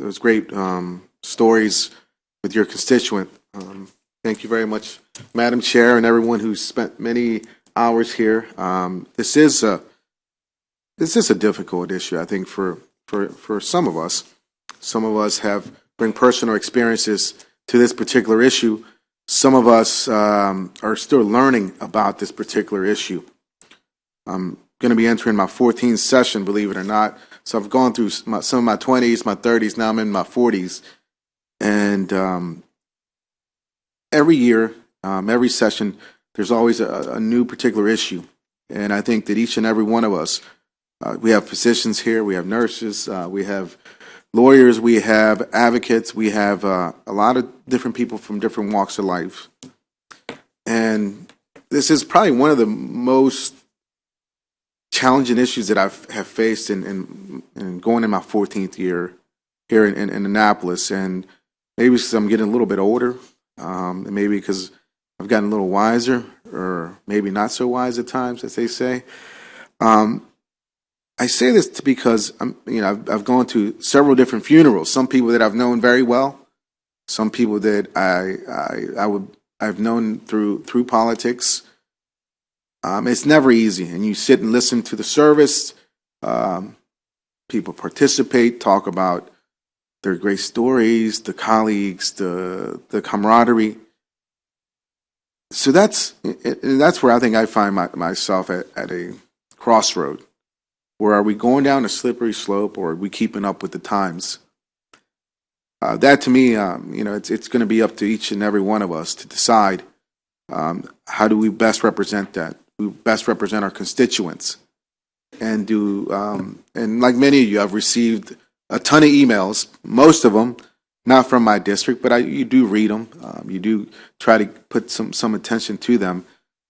those great stories with your constituent. Thank you very much, Madam Chair, and everyone who's spent many hours here. This is a difficult issue, I think, for some of us. Some of us have bring personal experiences to this particular issue. Some of us are still learning about this particular issue. I'm going to be entering my 14th session, believe it or not. So I've gone through some of my 20s, my 30s, now I'm in my 40s. And every year, every session, there's always a new particular issue. And I think that each and every one of us, we have physicians here, we have nurses, we have lawyers, we have advocates, we have a lot of different people from different walks of life. And this is probably one of the most challenging issues that I have faced in going in my 14th year here in Annapolis. And maybe because I'm getting a little bit older, and maybe because I've gotten a little wiser, or maybe not so wise at times, as they say. I say this because I've gone to several different funerals. Some people that I've known very well, some people that I've known through politics. It's never easy, and you sit and listen to the service. People participate, talk about their great stories, the colleagues, the camaraderie. So that's where I think I find myself at a crossroad. Where are we going down a slippery slope, or are we keeping up with the times? That to me, it's going to be up to each and every one of us to decide how do we best represent that. We best represent our constituents, and and like many of you, I've received a ton of emails. Most of them not from my district, but you do read them. You do try to put some attention to them,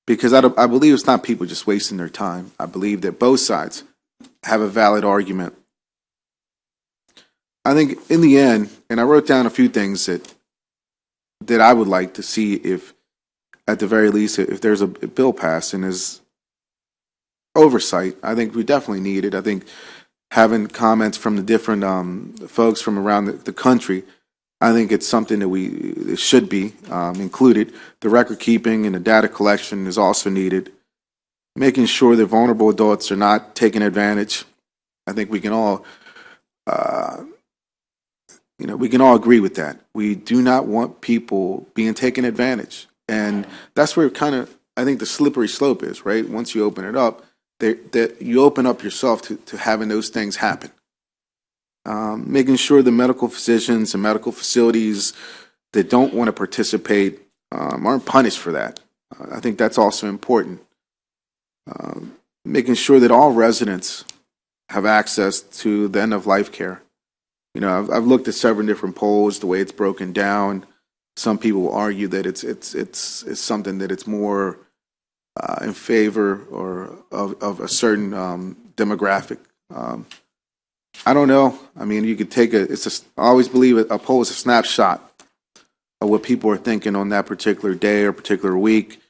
because I believe it's not people just wasting their time. I believe that both sides have a valid argument. I think in the end, and I wrote down a few things that I would like to see, if at the very least, if there's a bill passed and is oversight, I think we definitely need it. I think having comments from the different folks from around the country, I think it's something that it should be included. The record keeping and the data collection is also needed. Making sure that vulnerable adults are not taken advantage. I think we can all, we can all agree with that. We do not want people being taken advantage, and that's where I think the slippery slope is. Right, once you open it up, that you open up yourself to having those things happen. Making sure the medical physicians and medical facilities that don't want to participate aren't punished for that. I think that's also important. Making sure that all residents have access to the end of life care. I've looked at several different polls, the way it's broken down. Some people will argue that it's something that it's more in favor or of a certain demographic. I don't know. I mean, you could take I always believe a poll is a snapshot of what people are thinking on that particular day or particular week.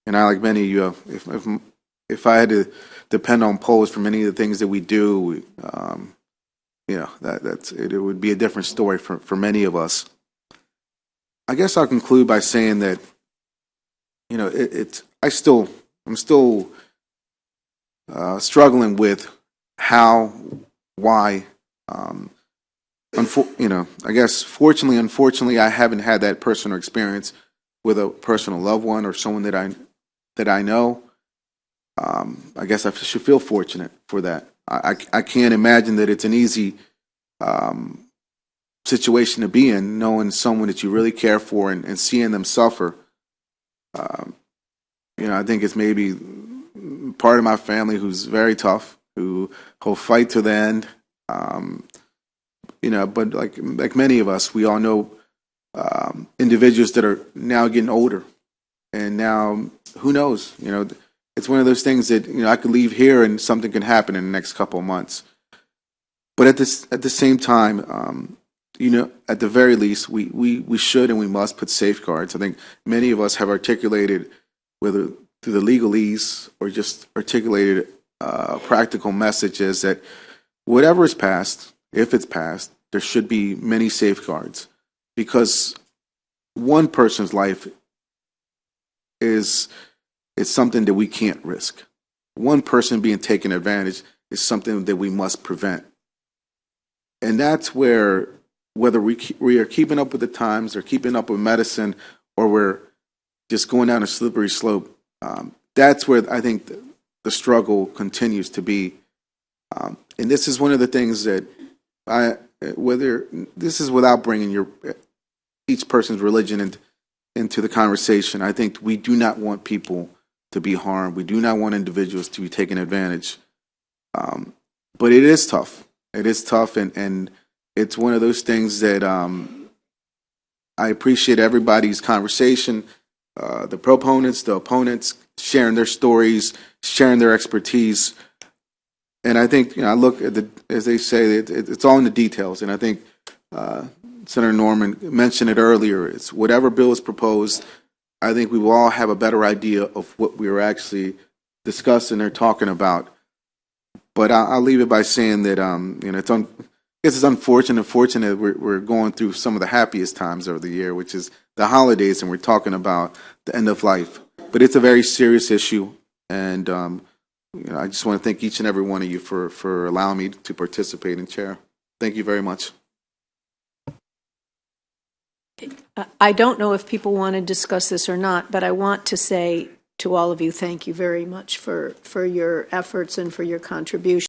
And I, like many of you, if I had to depend on polls for many of the things that we do, it would be a different story for many of us. I guess I'll conclude by saying that, I'm still struggling with how, why. I guess fortunately, unfortunately, I haven't had that personal experience with a personal loved one or someone that I know. I guess I should feel fortunate for that. I can't imagine that it's an easy situation to be in, knowing someone that you really care for and seeing them suffer. I think it's maybe part of my family who's very tough, who'll fight to the end. But like many of us, we all know individuals that are now getting older, and now who knows? It's one of those things that I could leave here and something can happen in the next couple of months. But at the same time, at the very least, we should and we must put safeguards. I think many of us have articulated, whether through the legalese or just articulated practical messages, that whatever is passed, if it's passed, there should be many safeguards, because one person's life is something that we can't risk. One person being taken advantage is something that we must prevent. And that's where, whether we are keeping up with the times or keeping up with medicine, or we're just going down a slippery slope, that's where I think the struggle continues to be. And this is one of the things that whether this is without bringing each person's religion into the conversation. I think we do not want people to be harmed. We do not want individuals to be taken advantage. But it is tough. It is tough, and it's one of those things that I appreciate everybody's conversation, the proponents, the opponents, sharing their stories, sharing their expertise. And I think, I look at as they say, it's all in the details. And I think Senator Norman mentioned it earlier. It's whatever bill is proposed, I think we will all have a better idea of what we are actually discussing or talking about. But I'll leave it by saying that it's unfortunate. Fortunate we're going through some of the happiest times of the year, which is the holidays, and we're talking about the end of life. But it's a very serious issue, and I just want to thank each and every one of you for allowing me to participate and chair. Thank you very much. I don't know if people want to discuss this or not, but I want to say to all of you, thank you very much for your efforts and for your contribution.